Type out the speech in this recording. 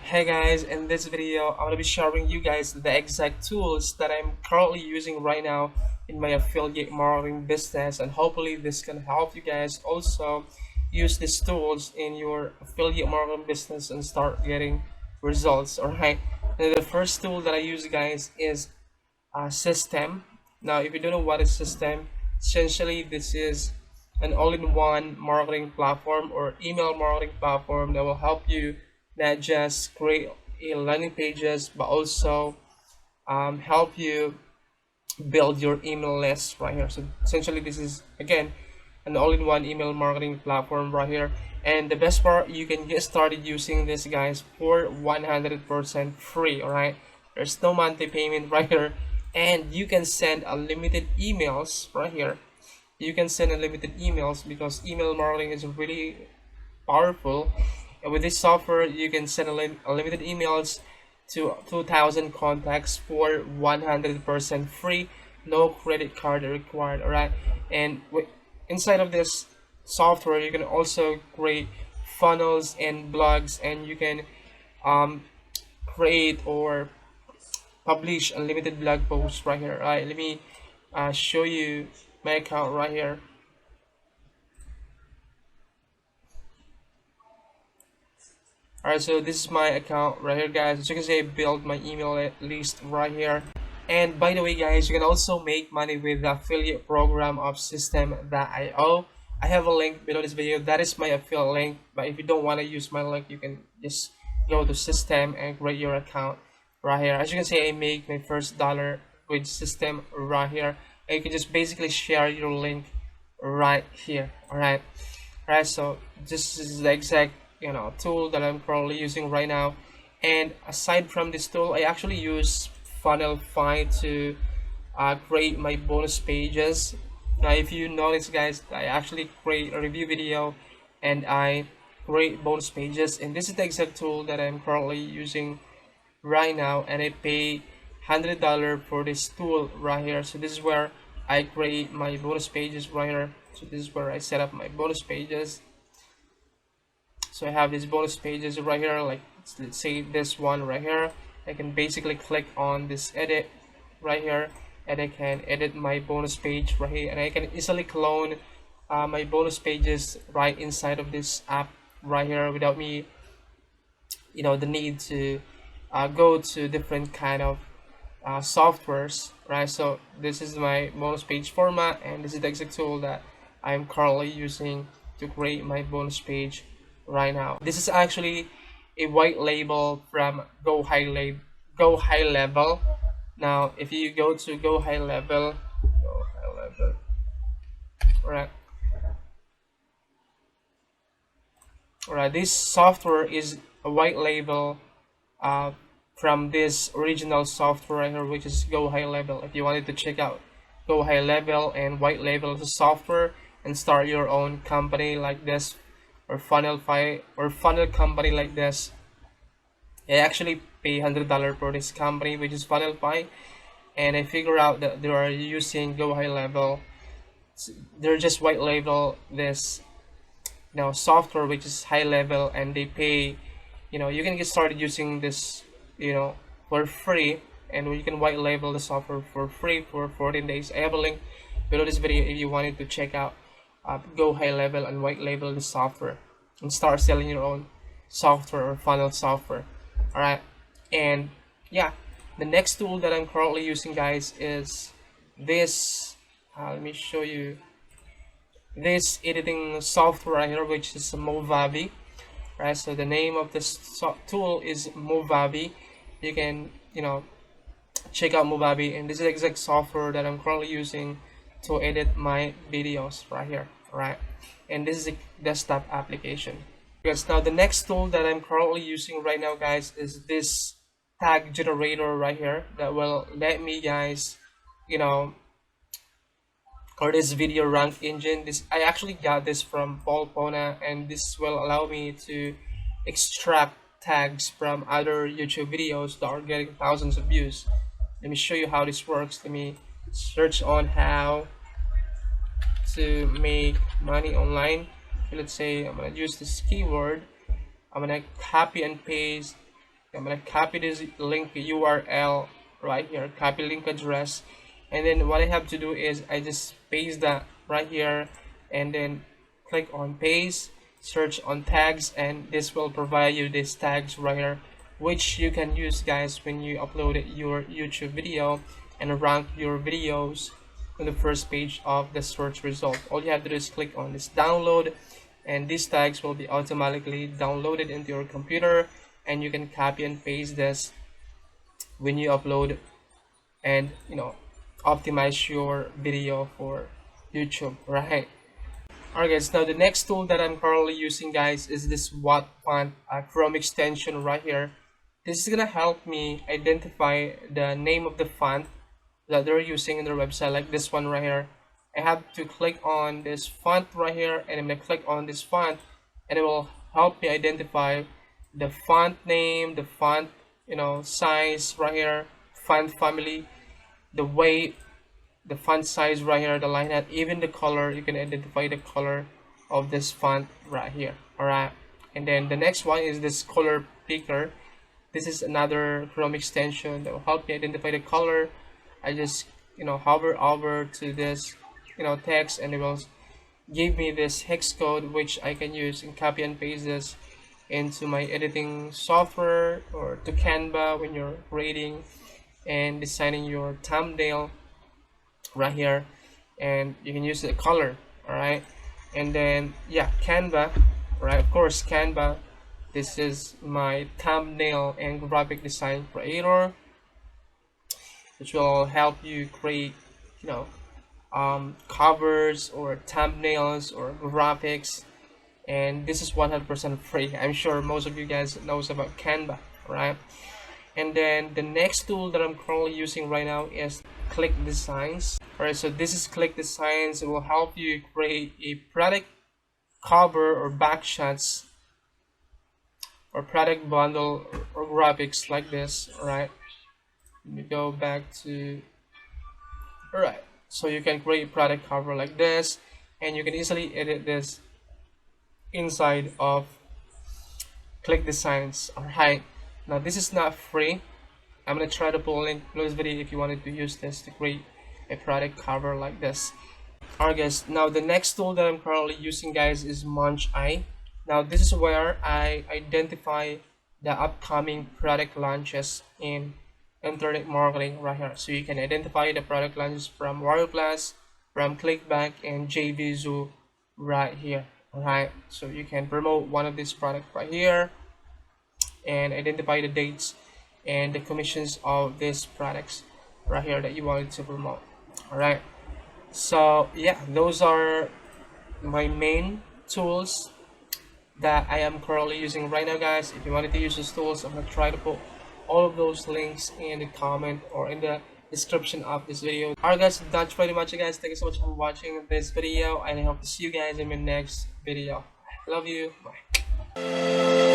Hey guys, in this video I'm gonna be showing you guys the exact tools that I'm currently using right now in my affiliate marketing business, and hopefully this can help you guys also use these tools in your affiliate marketing business and start getting results. Alright, the first tool that I use, guys, is Systeme. Now if you don't know what is Systeme, essentially this is an all-in-one marketing platform or email marketing platform that will help you not just create landing pages but also help you build your email list right here. So essentially this is again an all-in-one email marketing platform right here, and the best part, you can get started using this, guys, for 100% free. All right, there's no monthly payment right here, and you can send unlimited emails right here. You can send unlimited emails because email marketing is really powerful, and with this software you can send unlimited emails to 2,000 contacts for 100% free, no credit card required. All right, and inside of this software you can also create funnels and blogs, and you can um, create or publish unlimited blog posts right here. All right, let me show you my account right here. Alright, so this is my account right here, guys. As you can see, I built my email list right here. And by the way, guys, you can also make money with the affiliate program of Systeme.io. I have a link below this video. That is my affiliate link. But if you don't want to use my link, you can just go to Systeme and create your account right here. As you can see, I make my first dollar with Systeme right here. And you can just basically share your link right here. Alright. Alright, so this is the exact tool that I'm currently using right now. And aside from this tool, I actually use Funnelfy to create my bonus pages. Now if you notice, guys, I actually create a review video and I create bonus pages, and this is the exact tool that I'm currently using right now, and I pay $100 for this tool right here. So this is where I create my bonus pages right here. So this is where I set up my bonus pages. So I have these bonus pages right here, like let's say this one right here. I can basically click on this edit right here, and I can edit my bonus page right here, and I can easily clone my bonus pages right inside of this app right here without me the need to go to different kind of softwares, right? So this is my bonus page format, and this is the exact tool that I'm currently using to create my bonus page right now. This is actually a white label from Go High Level. Now if you go to Go High Level, right, this software is a white label from this original software right here, which is Go High Level. If you wanted to check out Go High Level and white label the software and start your own company like this, or funnel company like this, I actually pay $100 for this company, which is Funnelfy, and I figure out that they are using Go High Level. They're just white label this software, which is high level, and they pay you can get started using this for free, and you can white label the software for free for 14 days. I have a link below this video if you wanted to check out Go High Level and white label the software and start selling your own software or funnel software. All right, and yeah, the next tool that I'm currently using, guys, is this. Let me show you this editing software right here, which is Movavi. Right, so the name of this tool is Movavi. You can check out Movavi, and this is the exact software that I'm currently using to edit my videos right here. Right, and this is a desktop application. Yes, now the next tool that I'm currently using right now, guys, is this tag generator right here that will let me, guys, or this video rank engine. This I actually got this from Paul Pona, and this will allow me to extract tags from other YouTube videos that are getting thousands of views. Let me show you how this works. Let me search on how to make money online. Let's say I'm gonna use this keyword. I'm gonna copy and paste I'm gonna copy this link URL right here, copy link address, and then what I have to do is I just paste that right here, and then click on paste, search on tags, and this will provide you these tags right here, which you can use, guys, when you upload your YouTube video and rank your videos on the first page of the search result. All you have to do is click on this download, and these tags will be automatically downloaded into your computer, and you can copy and paste this when you upload and optimize your video for YouTube, right? Alright guys, now the next tool that I'm currently using, guys, is this What Font Chrome extension right here. This is gonna help me identify the name of the font that they're using in their website, like this one right here. I have to click on this font right here, and I'm gonna click on this font, and it will help me identify the font name, the font size right here, font family, the weight, the font size right here, the line height, even the color. You can identify the color of this font right here. All right, and then the next one is this color picker. This is another Chrome extension that will help me identify the color. I just hover over to this text, and it will give me this hex code, which I can use and copy and paste this into my editing software or to Canva when you're creating and designing your thumbnail right here, and you can use the color. All right, and then yeah, Canva, right? Of course, Canva. This is my thumbnail and graphic design creator, which will help you create covers or thumbnails or graphics, and this is 100% free. I'm sure most of you guys knows about Canva, right? And then the next tool that I'm currently using right now is Click Designs. All right, so this is Click Designs. It will help you create a product cover or back shots or product bundle or graphics like this. All right, let me go back to, all right, so you can create a product cover like this, and you can easily edit this inside of Click Designs. All right, now this is not free. I'm gonna try to put a link below this video if you wanted to use this to create a product cover like this. Alright guys, now the next tool that I'm currently using, guys, is Munch Eye. Now this is where I identify the upcoming product launches in internet marketing right here. So you can identify the product launches from WarriorPlus, from Clickbank, and JVZoo right here. Alright, so you can promote one of these products right here and identify the dates and the commissions of these products right here that you wanted to promote. All right, so yeah, those are my main tools that I am currently using right now, guys. If you wanted to use those tools, I'm gonna try to put all of those links in the comment or in the description of this video. Alright guys, that's pretty much it, guys. Thank you so much for watching this video, and I hope to see you guys in my next video. Love you, bye.